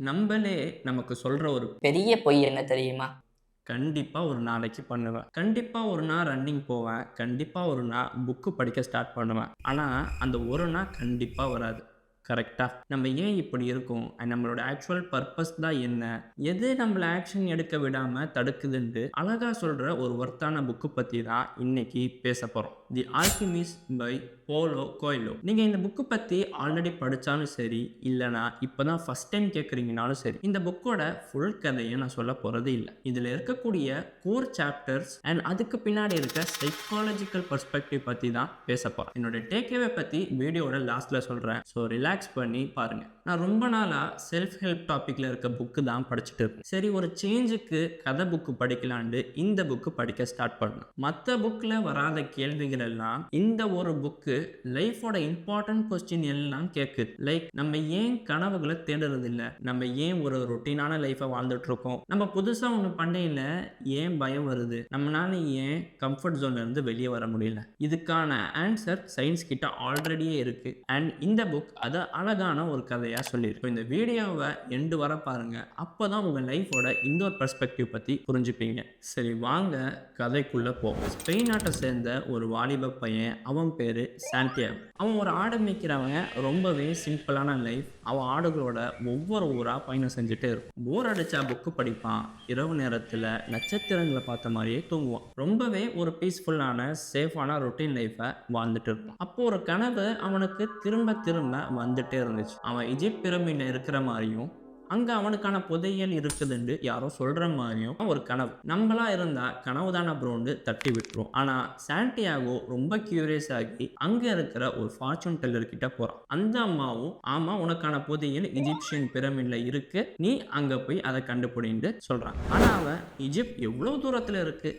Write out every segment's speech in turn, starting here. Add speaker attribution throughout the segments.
Speaker 1: நம்பளே நமக்கு சொல்ற ஒரு
Speaker 2: பெரிய பொய் என்ன தெரியுமா?
Speaker 1: கண்டிப்பா ஒரு நாளைக்கு பண்ணுவேன். கண்டிப்பா ஒரு நாள் ரன்னிங் போவேன். கண்டிப்பா ஒரு நாள் புக்கு படிக்க ஸ்டார்ட் பண்ணுவேன். ஆனா, அந்த ஒரு நாள் கண்டிப்பா வராது. கரெக்ட்டா? நம்ம ஏன் இப்படி இருக்கோம்? நம்மளோட ஆக்சுவல் பர்ப்பஸ் தான் என்ன? எது நம்மள ஆக்ஷன் எடுக்க விடாம தடுக்குதுன்ட்டு அழகா சொல்ற ஒரு வொர்த்தான புக்கு பத்தி தான் இன்னைக்கு பேசப் போறோம். தி ஆல்கெமிஸ்ட் பை போலோ கோய்லோ. நீங்க இந்த புக்கு பத்தி ஆல்ரெடி படிச்சாலும் சரி, இல்லனா இப்பதான் ஃபர்ஸ்ட் டைம் கேட்குறீங்கனாலும் சரி, இந்த புக்கோட ஃபுல் கதைய நான் சொல்லப் போறது இல்ல. இதுல இருக்கக்கூடிய கோர் சாப்டர்ஸ் அண்ட் அதுக்கு பின்னாடி இருக்க சைக்காலஜிக்கல் பெர்ஸ்பெக்டிவ் பத்தி தான் பேசப் போறேன். என்னோட டேக் அவே பத்தி வீடியோவோட லாஸ்ட்ல சொல்றேன். ஸோ ரிலாக்ஸ் பண்ணி பாருங்க. நான் ரொம்ப நாளா செல்ஃப் ஹெல்ப் டாபிக்ல இருக்க புக்கு தான் படிச்சுட்டு இருக்கேன். சரி, ஒரு சேஞ்சுக்கு கதை புக்கு படிக்கலான்னு இந்த புக்கு படிக்க ஸ்டார்ட் பண்ணேன். மற்ற புக்ல வராத கேள்விகள் எல்லாம் இந்த ஒரு புக்கு லைஃபோட இம்பார்ட்டன்ட் கொஸ்டின் எல்லாம் கேட்குது. லைக், நம்ம ஏன் கனவுகளை தேடுறது இல்ல? நம்ம ஏன் ஒரு ரொட்டீனான லைஃபை வாழ்ந்துட்டு இருக்கோம்? நம்ம புதுசா ஒன்று பண்ணையில ஏன் பயம் வருது? நம்மளால ஏன் கம்ஃபர்ட் ஜோன்ல இருந்து வெளியே வர முடியல? இதுக்கான ஆன்சர் சயின்ஸ் கிட்ட ஆல்ரெடியே இருக்கு. அண்ட் இந்த புக் அதை அழகான ஒரு கதையா சொல்லியிருக்கு. இந்த வீடியோவை எண்டு வர பாருங்க. அப்பதான் உங்க லைஃபோட இன்னொரு பெர்ஸ்பெக்டிவ் பத்தி புரிஞ்சுப்பீங்க. சரி, வாங்க கதைக்குள்ள போவோம். ஸ்பெயின் நாட்டை சேர்ந்த ஒரு வாலிப பையன். அவன் பேரு சாண்டியாகோ. அவன் ஒரு ஆடு மேய்க்கிறவன். ரொம்பவே சிம்பிளான லைஃப். அவன் ஆடுகளோட ஒவ்வொரு ஊரா பயணம் செஞ்சுட்டே இருக்கும். போர் அடிச்சா புக்கு படிப்பான். இரவு நேரத்துல நட்சத்திரங்களை பார்த்த மாதிரியே தூங்குவான். ரொம்பவே ஒரு பீஸ்ஃபுல்லான சேஃபான ரொட்டீன் லைஃபை வாழ்ந்துட்டு இருப்பான். அப்போ ஒரு கனவு அவனுக்கு திரும்ப திரும்ப வந்துட்டே இருந்துச்சு. அவன் எகிப்து பிரமிட்ல இருக்கிற மாதிரியும், அங்க அவனுக்கான புதையல் இருக்குதுன்னு யாரோ சொல்ற மாதிரியும் ஒரு கனவு. நம்மளா இருந்தா கனவு தான ப்ரோன்னு தட்டி விட்டுரும். ஆனா சாண்டியாகோ ரொம்ப கியூரியஸ் ஆகி அங்க இருக்கிற ஒரு ஃபார்ச்சூன் டெல்லர் கிட்ட போறான். அந்த அம்மாவும், ஆமா, உனக்கான புதையல் எஜிப்சியன் பிரமிட்ல இருக்கு, நீ அங்க போய் அதை கண்டுபிடின்னு சொல்றான். ஆனா அவன், எகிப்து எவ்வளவு தூரத்துல இருக்கு?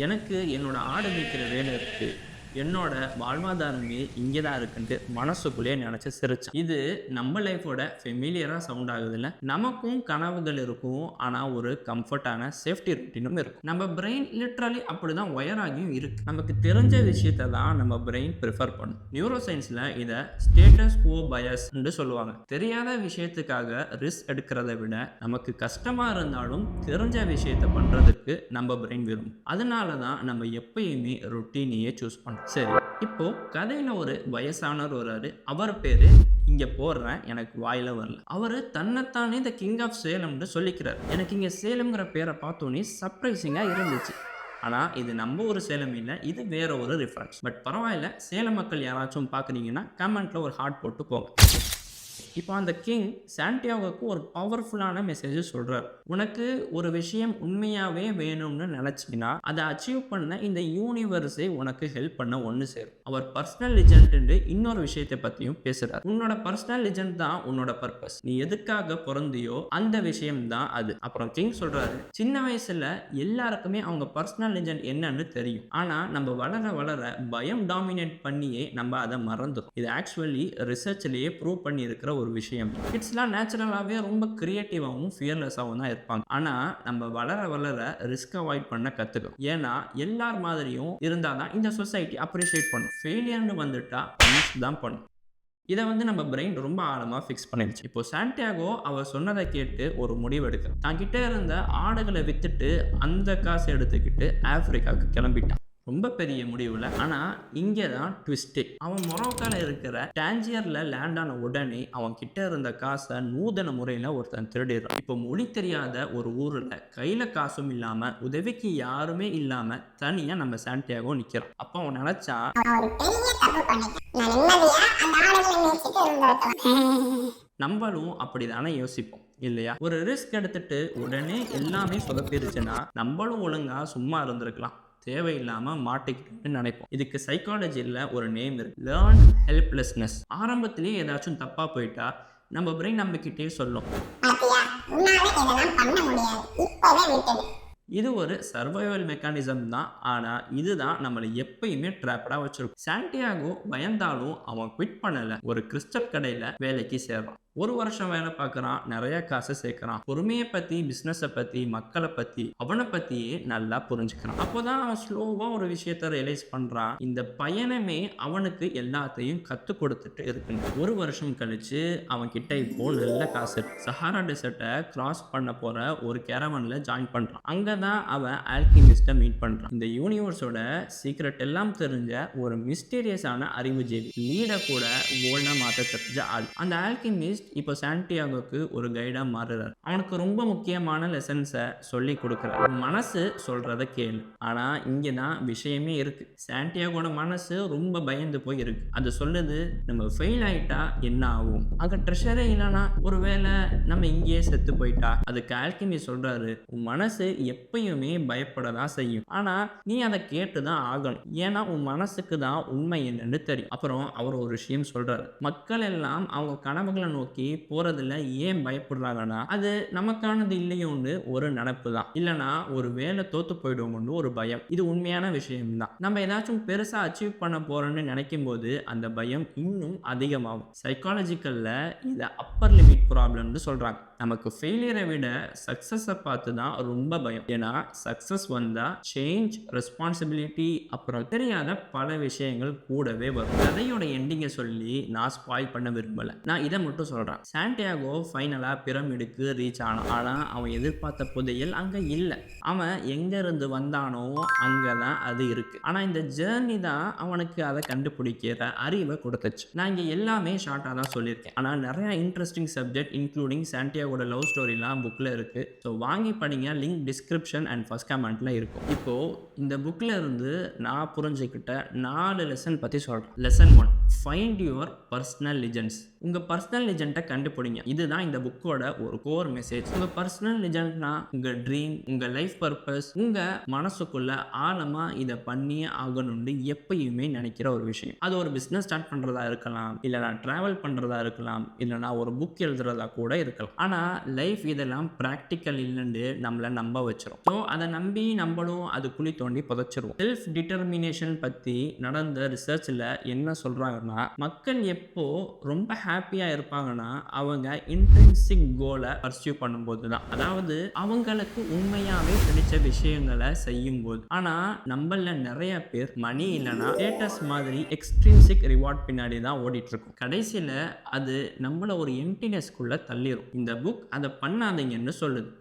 Speaker 1: எனக்கு என்னோட ஆடு மேய்க்கிற வேலை இருக்கு, என்னோட வாழ்வாதாரமே இங்கே தான் இருக்குன்ட்டு மனசுக்குள்ளேயே நினச்சி சிரிச்சான். இது நம்ம லைஃபோட ஃபெமிலியராக சவுண்ட் ஆகுது இல்லை? நமக்கும் கனவுகள் இருக்கும், ஆனால் ஒரு கம்ஃபர்டான சேஃப்டி ரொட்டீனும் இருக்கும். நம்ம பிரெயின் லிட்ரலி அப்படி தான் ஒயர் ஆகியும் இருக்கு. நமக்கு தெரிஞ்ச விஷயத்தை தான் நம்ம பிரெயின் ப்ரிஃபர் பண்ணும். நியூரோ சயின்ஸில் இதை ஸ்டேட்டஸ் குவோ பயஸ்ன்னு சொல்லுவாங்க. தெரியாத விஷயத்துக்காக ரிஸ்க் எடுக்கிறத விட நமக்கு கஷ்டமாக இருந்தாலும் தெரிஞ்ச விஷயத்தை பண்ணுறதுக்கு நம்ம பிரெயின் விரும்பும். அதனால தான் நம்ம எப்பயுமே ரொட்டீனையே சூஸ் பண்ணுறோம். சரி, இப்போ கதையில ஒரு வயசானவர் வர்றாரு. அவர் பேரு, இங்க போடுறேன், எனக்கு வாயில வரல. அவரு தன்னைத்தானே த கிங் ஆஃப் சேலம்னு சொல்லிக்கிறார். எனக்கு இங்க சேலம்ங்கிற பேரை பார்த்தோன்னே சர்ப்ரைசிங்கா இருந்துச்சு. ஆனா இது நம்ம ஒரு சேலம் இல்லை, இது வேற ஒரு ரிஃபரன்ஸ். பட் பரவாயில்ல, சேலம் மக்கள் யாராச்சும் பார்க்குறீங்கன்னா கமெண்ட்ல ஒரு ஹார்ட் போட்டு போங்க. இப்போ அந்த கிங் சாண்டியாகோவுக்கு ஒரு பவர்ஃபுல்லான மெசேஜ் சொல்றார். உனக்கு ஒரு விஷயம் உண்மையாவே வேணும்னு நினைச்சீங்கன்னா அதை அச்சீவ் பண்ண இந்த யூனிவர்ஸே உனக்கு ஹெல்ப் பண்ண ஒன்று சேரும். அவர் பர்சனல் லிஜெண்ட் இன்னொரு விஷயத்தை பத்தியும் பேசுறார். உன்னோட பர்சனல் லிஜெண்ட் தான் உன்னோட பர்பஸ். நீ எதுக்காக பிறந்தியோ அந்த விஷயம் தான் அது. அப்புறம் கிங் சொல்றாரு, சின்ன வயசுல எல்லாருக்குமே அவங்க பர்சனல் லிஜெண்ட் என்னன்னு தெரியும். ஆனா நம்ம வளர வளர பயம் டாமினேட் பண்ணியே நம்ம அதை மறந்துடும். இது ஆக்சுவலி ரிசர்ச்லயே ப்ரூவ் பண்ணி இருக்கிற ஒரு விஷயம். கிட்ஸ்லாம் நேச்சுரலாகவே ரொம்ப கிரியேட்டிவாகவும் ஃபியர்லெஸ்ஸாகவும் தான் இருப்பாங்க. ஆனால் நம்ம வளர வளர ரிஸ்க் அவாய்ட் பண்ண கற்றுக்கணும். ஏன்னா எல்லார் மாதிரியும் இருந்தால் தான் இந்த சொசைட்டி அப்ரிஷியேட் பண்ணும். ஃபெயிலியர்னு வந்துட்டா பனிஷ் தான் பண்ணும். இதை நம்ம பிரெயின் ரொம்ப ஆழமாக ஃபிக்ஸ் பண்ணிடுச்சு. இப்போ சாண்டியாகோ அவர் சொன்னதை கேட்டு ஒரு முடிவு எடுக்கிறார். தான் கிட்ட இருந்த ஆடுகளை வித்துட்டு அந்த காசை எடுத்துக்கிட்டு ஆப்பிரிக்காவுக்கு கிளம்பிட்டான். ரொம்ப பெரிய முடிவில். ஆனால் இங்கே தான் ட்விஸ்டே. அவன் மொரோக்கால இருக்கிற டான்ஜியர்ல லேண்ட் ஆன உடனே அவன் கிட்ட இருந்த காசை நூதன முறையில் ஒருத்தன் திருடிடுறான். இப்போ மொழி தெரியாத ஒரு ஊரில் கையில் காசும் இல்லாமல் உதவிக்கு யாருமே இல்லாமல் தனியாக நம்ம சாண்டியாகோ நிற்கிறான். அப்போ அவன் நினைச்சா, நம்மளும் அப்படிதானே யோசிப்போம் இல்லையா? ஒரு ரிஸ்க் எடுத்துட்டு உடனே எல்லாமே சொதப்பிருச்சுன்னா நம்மளும் ஒழுங்கா சும்மா இருந்திருக்கலாம், தேவையில்லாமல் மாட்டிக்கிட்டு நினைப்போம். இதுக்கு சைக்காலஜியில் ஒரு நேம் இருக்கு, லேர்ன் ஹெல்ப்லெஸ்னஸ். ஆரம்பத்திலேயே ஏதாச்சும் தப்பாக போயிட்டா நம்ம பிரெயின் நம்பிக்கிட்டே சொல்லும், இது ஒரு சர்வைவல் மெக்கானிசம் தான். ஆனால் இதுதான் நம்மளை எப்பயுமே ட்ராப்டாக வச்சிருக்கும். சாண்டியாகோ பயந்தாலும் அவன் குவிட் பண்ணலை. ஒரு கிறிஸ்டல் கடையில் வேலைக்கு சேர்றான். ஒரு வருஷம் வேலை பார்க்குறான், நிறைய காசை சேர்க்குறான், பொறுமையை பற்றி, பிஸ்னஸை பற்றி, மக்களை பற்றி, அவனை பற்றியே நல்லா புரிஞ்சுக்கிறான். அப்போதான் அவன் ஸ்லோவாக ஒரு விஷயத்தை ரியலைஸ் பண்ணுறான். இந்த பயணமே அவனுக்கு எல்லாத்தையும் கற்றுக் கொடுத்துட்டு இருக்குங்க. ஒரு வருஷம் கழிச்சு அவன் கிட்ட இப்போ நல்ல காசு இருக்கு. சஹாரா டெசர்ட்டை கிராஸ் பண்ண போற ஒரு கேரவன்ல ஜாயின் பண்றான். அங்கதான் அவன் ஆல்கிமிஸ்ட்டை மீட் பண்றான். இந்த யூனிவர்ஸோட சீக்ரெட் எல்லாம் தெரிஞ்ச ஒரு மிஸ்டீரியஸான அறிவுஜீவி, லீட கூட கோல்டா மாத்த தெரிஞ்ச ஆள். அந்த ஆல்கிமிஸ்ட் இப்போ சாண்டியாகோக்கு ஒரு கைடா மாறுறாரு. அவனுக்கு ரொம்ப முக்கியமான லெசன்ஸை சொல்லி கொடுக்குறாரு. மனசு சொல்றத கேளு. ஆனா இங்கதான் விஷயமே இருக்கு. சாண்டியாகோட மனசு ரொம்ப பயந்து போய் இருக்கு. அது சொல்லுது, நம்ம ஃபெயில் ஆயிட்டா என்ன ஆகும், அங்க ட்ரெஷரே இல்லைனா, ஒருவேளை நம்ம இங்கேயே செத்து போயிட்டா. அதுக்கு ஆல்கிமிஸ்ட் சொல்றாரு, உன் மனசு எப்பயுமே பயப்படதான் செய்யும், ஆனா நீ அதை கேட்டுதான் ஆகணும். ஏன்னா உன் மனசுக்கு தான் உண்மை என்னன்னு தெரியும். அப்புறம் அவர் ஒரு விஷயம் சொல்றாரு, மக்கள் எல்லாம் அவங்க கனவுகளை நோக்கி போறதுல ஏன் பயப்படுறாங்கன்னா, அது நமக்கானது இல்லையோன்னு ஒரு நினைப்பு தான், இல்லைனா ஒரு வேலை தோத்து போயிடுவோம்னு ஒரு பயம். இது உண்மையான விஷயம் தான். நம்ம ஏதாச்சும் பெருசா அச்சீவ் பண்ண போறோம்னு நினைக்கும் போது அந்த பயம் இன்னும் அதிகமாகும். சைக்காலஜிக்கல்ல இதை அப்பர் லிமிட் ப்ராப்ளம்னு சொல்றாங்க. நமக்கு ஃபெயிலியரை விட சக்ஸஸை பார்த்து தான் ரொம்ப பயம். ஏன்னா சக்ஸஸ் வந்தா சேஞ்ச், ரெஸ்பான்சிபிலிட்டி, அப்புறம் தெரியாத பல விஷயங்கள் கூடவே வரும். கதையோட எண்டிங்கை சொல்லி நான் ஸ்பாயில் பண்ண விரும்பல. நான் இதை மட்டும் சொல்றேன், சாண்டியாகோ ஃபைனலா பிரமிடுக்கு ரீச் ஆனான். ஆனா அவன் எதிர்பார்த்த புதையல் அங்க இல்லை. அவன் எங்க இருந்து வந்தானோ அங்கதான் அது இருக்கு. ஆனா இந்த ஜேர்னி தான் அவனுக்கு அதை கண்டுபிடிக்கிற அறிவை கொடுத்துச்சு. நான் இங்க எல்லாமே ஷார்ட்டா தான் சொல்லியிருக்கேன். ஆனா நிறைய இன்ட்ரெஸ்டிங் சப்ஜெக்ட் இன்க்ளூடிங் சாண்டியாகோட லவ் ஸ்டோரிலாம் புக்கில் இருக்கு. ஸோ வாங்கி படிங்க. லிங்க் டிஸ்கிரிப்ஷன் அண்ட் ஃபர்ஸ்ட் கமெண்ட்ல இருக்கும். இப்போ இந்த புக்கில் இருந்து நான் புரிஞ்சுக்கிட்ட 4 லெசன் பற்றி சொல்கிறேன். Lesson 1, find your personal legends. உங்கள் பர்சனல் லெஜெண்டை கண்டுபிடிங்க. இதுதான் இந்த புக்கோட ஒரு கோர் மெசேஜ். உங்கள் பர்சனல் லெஜெண்ட்னா உங்கள் ட்ரீம், உங்கள் லைஃப் பர்பஸ், உங்கள் மனசுக்குள்ள ஆழமாக இதை பண்ணியே ஆகணும்னு எப்பயுமே நினைக்கிற ஒரு விஷயம். அது ஒரு பிஸ்னஸ் ஸ்டார்ட் பண்ணுறதா இருக்கலாம், இல்லைனா ட்ராவல் பண்ணுறதா இருக்கலாம், இல்லைனா ஒரு புக் எழுதுறதா கூட இருக்கலாம். ஆனால் லைஃப் இதெல்லாம் ப்ராக்டிக்கல் இல்லைன்னு நம்மளை நம்ப வச்சிரும். ஸோ அதை நம்பி நம்மளும் அது குழி தோண்டி புதைச்சிருவோம். செல்ஃப் டிட்டர்மினேஷன் பற்றி நடந்த ரிசர்ச்சில் என்ன சொல்கிறாங்கன்னா, மக்கள் எப்போ ரொம்ப ஹாப்பியாக இருப்பாங்கன்னா அவங்க இன்ட்ரின்சிக் கோலை பர்சியூ பண்ணும்போது தான், அதாவது அவங்களுக்கு உண்மையாகவே பிடிச்ச விஷயங்களை செய்யும் போது. ஆனால் நம்மள நிறைய பேர் மணி இல்லைனா ஸ்டேட்டஸ் மாதிரி எக்ஸ்ட்ரின்சிக் ரிவார்ட் பின்னாடி தான் ஓடிட்டு இருக்கும். கடைசியில் அது நம்மள ஒரு எம்டினஸ்குள்ள தள்ளிடும். இந்த புக் அதை பண்ணாதீங்கன்னு சொல்லுது.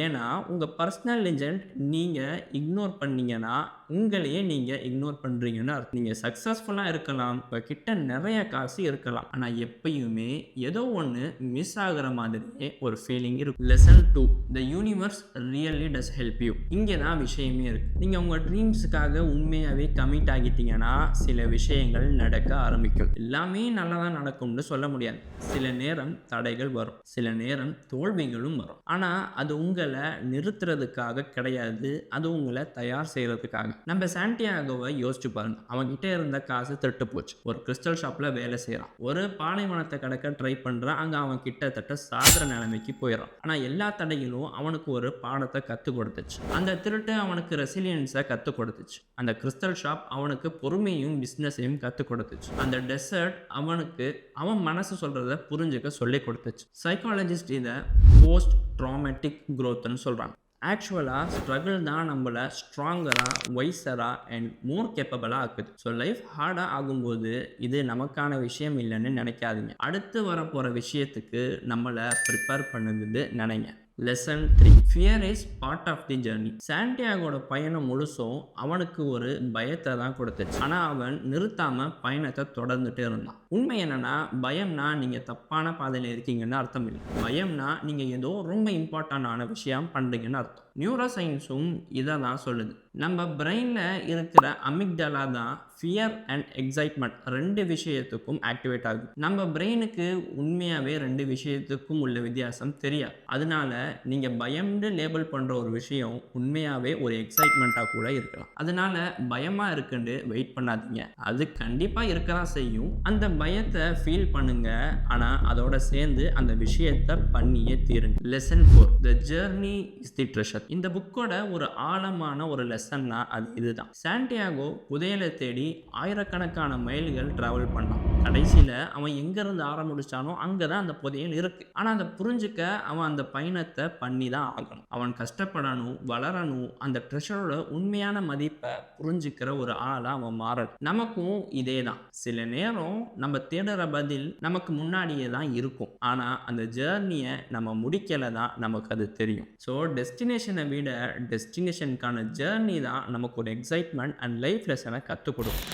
Speaker 1: ஏன்னா உங்கள் பர்சனல் லெஜெண்ட் நீங்கள் இக்னோர் பண்ணீங்கன்னா உங்களையே நீங்கள் இக்னோர் பண்ணுறீங்கன்னு அர்த்தம். நீங்கள் சக்ஸஸ்ஃபுல்லாக இருக்கலாம், உங்கள் கிட்ட நிறைய காசு இருக்கலாம், ஆனால் எப்பயுமே ஏதோ ஒன்று மிஸ் ஆகிற மாதிரியே ஒரு ஃபீலிங் இருக்கும். Lesson 2, the universe really does help you. இங்கே தான் விஷயமே இருக்குது. நீங்கள் உங்கள் ட்ரீம்ஸுக்காக உண்மையாகவே கமிட் ஆகிட்டீங்கன்னா சில விஷயங்கள் நடக்க ஆரம்பிக்கும். எல்லாமே நல்லா தான் நடக்கும்னு சொல்ல முடியாது. சில நேரம் தடைகள் வரும், சில நேரம் தோல்விகளும் வரும். ஆனால் அது உங்களை நிறுத்துறதுக்காக கிடையாது, அது உங்களை தயார் செய்கிறதுக்காக. நம்ம சாண்டியாகோவை யோசிச்சு பாருங்க. அவன்கிட்ட இருந்த காசு திருட்டு போச்சு. ஒரு கிறிஸ்டல் ஷாப்ல வேலை செய்யறான். ஒரு பாலைவனத்தை கடக்க ட்ரை பண்றான். அங்க அவன் கிட்டத்தட்ட சாகர நிலைமைக்கு போயிடறான். ஆனா எல்லா தடைகளும் அவனுக்கு ஒரு பாடத்தை கத்து கொடுத்துச்சு. அந்த திருட்டு அவனுக்கு ரெசிலியன்ஸை கத்து கொடுத்துச்சு. அந்த கிறிஸ்டல் ஷாப் அவனுக்கு பொறுமையும் பிசினஸையும் கத்து கொடுத்துச்சு. அந்த டெசர்ட் அவனுக்கு அவன் மனசு சொல்றத புரிஞ்சுக்க சொல்லி கொடுத்துச்சு. சைக்காலஜிஸ்ட் இதை போஸ்ட் ட்ராமேட்டிக் க்ரோத்னு சொல்றாங்க. ஆக்சுவலாக ஸ்ட்ரகிள் தான் நம்மளை ஸ்ட்ராங்கராக, வைஸராக அண்ட் மோர் கேப்பபிளாக ஆக்குது. ஸோ லைஃப் ஹார்டாக ஆகும்போது இது நமக்கான விஷயம் இல்லைன்னு நினைக்காதீங்க. அடுத்து வரப்போகிற விஷயத்துக்கு நம்மளை ப்ரிப்பேர் பண்ணுது நினைங்க. Lesson 3, fear is part of the journey. சாண்டியாகோட பயணம் முழுசும் அவனுக்கு ஒரு பயத்தை தான் கொடுத்துச்சு. ஆனால் அவன் நிறுத்தாம பயணத்தை தொடர்ந்துட்டே இருந்தான். உண்மை என்னன்னா, பயம்னா நீங்க தப்பான பாதையில் இருக்கீங்கன்னு அர்த்தம் இல்லை. பயம்னா நீங்க ஏதோ ரொம்ப இம்பார்ட்டன்டான விஷயம் பண்றீங்கன்னு அர்த்தம். நியூரோ சயின்ஸும் இதை தான் சொல்லுது. நம்ம பிரெயினில் இருக்கிற அமிக்டலா தான் ஃபியர் அண்ட் எக்ஸைட்மெண்ட் 2 விஷயத்துக்கும் ஆக்டிவேட் ஆகுது. நம்ம பிரெயினுக்கு உண்மையாகவே 2 விஷயத்துக்கும் உள்ள வித்தியாசம் தெரியாது. அதனால நீங்கள் பயம்னு லேபிள் பண்ணுற ஒரு விஷயம் உண்மையாகவே ஒரு எக்ஸைட்மெண்ட்டாக கூட இருக்கலாம். அதனால பயமாக இருக்குன்னு வெயிட் பண்ணாதீங்க. அது கண்டிப்பாக இருக்கதான் செய்யும். அந்த பயத்தை ஃபீல் பண்ணுங்க, ஆனால் அதோட சேர்ந்து அந்த விஷயத்தை பண்ணியே தீருங்க. Lesson 4, the journey is the treasure. இந்த புக்கோட ஒரு ஆழமான ஒரு லெசன்னா அது இதுதான். சாண்டியாகோ புதையலை தேடி ஆயிரக்கணக்கான மைல்கள் டிராவல் பண்ணான். கடைசியில் அவன் எங்கேருந்து ஆரம்பிச்சானோ அங்கே தான் அந்த புதையல் இருக்குது. ஆனால் அதை புரிஞ்சுக்க அவன் அந்த பயணத்தை பண்ணி தான் ஆகணும். அவன் கஷ்டப்படணும், வளரணும், அந்த ட்ரெஷரோட உண்மையான மதிப்பை புரிஞ்சுக்கிற ஒரு ஆளாக அவன் மாறணும். நமக்கும் இதே தான். சில நேரம் நம்ம தேடுற பதில் நமக்கு முன்னாடியே தான் இருக்கும். ஆனால் அந்த ஜேர்னியை நம்ம முடிக்கலை தான் நமக்கு அது தெரியும். ஸோ டெஸ்டினேஷனை விட டெஸ்டினேஷனுக்கான ஜேர்னி தான் நமக்கு ஒரு எக்ஸைட்மெண்ட் அண்ட் லைஃப் லெசனை கற்றுக் கொடுக்கும்.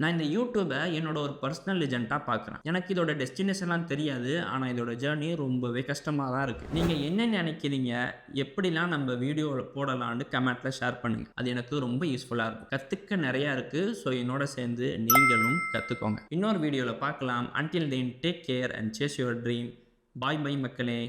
Speaker 1: நான் இந்த யூடியூபை என்னோட ஒரு பர்சனல் லெஜெண்டாக பார்க்குறேன். எனக்கு இதோட டெஸ்டினேஷன்லாம் தெரியாது, ஆனால் இதோட ஜேர்னி ரொம்பவே கஷ்டமாக தான் இருக்குது. நீங்கள் என்ன நினைக்கிறீங்க, எப்படிலாம் நம்ம வீடியோவில் போடலான்னு கமெண்ட்டில் ஷேர் பண்ணுங்கள். அது எனக்கு ரொம்ப யூஸ்ஃபுல்லாக இருக்கும். கற்றுக்க நிறையா இருக்குது. ஸோ என்னோட சேர்ந்து நீங்களும் கற்றுக்கோங்க. இன்னொரு வீடியோவில் பார்க்கலாம். Until then take care and chase your dream. Bye bye மக்களே.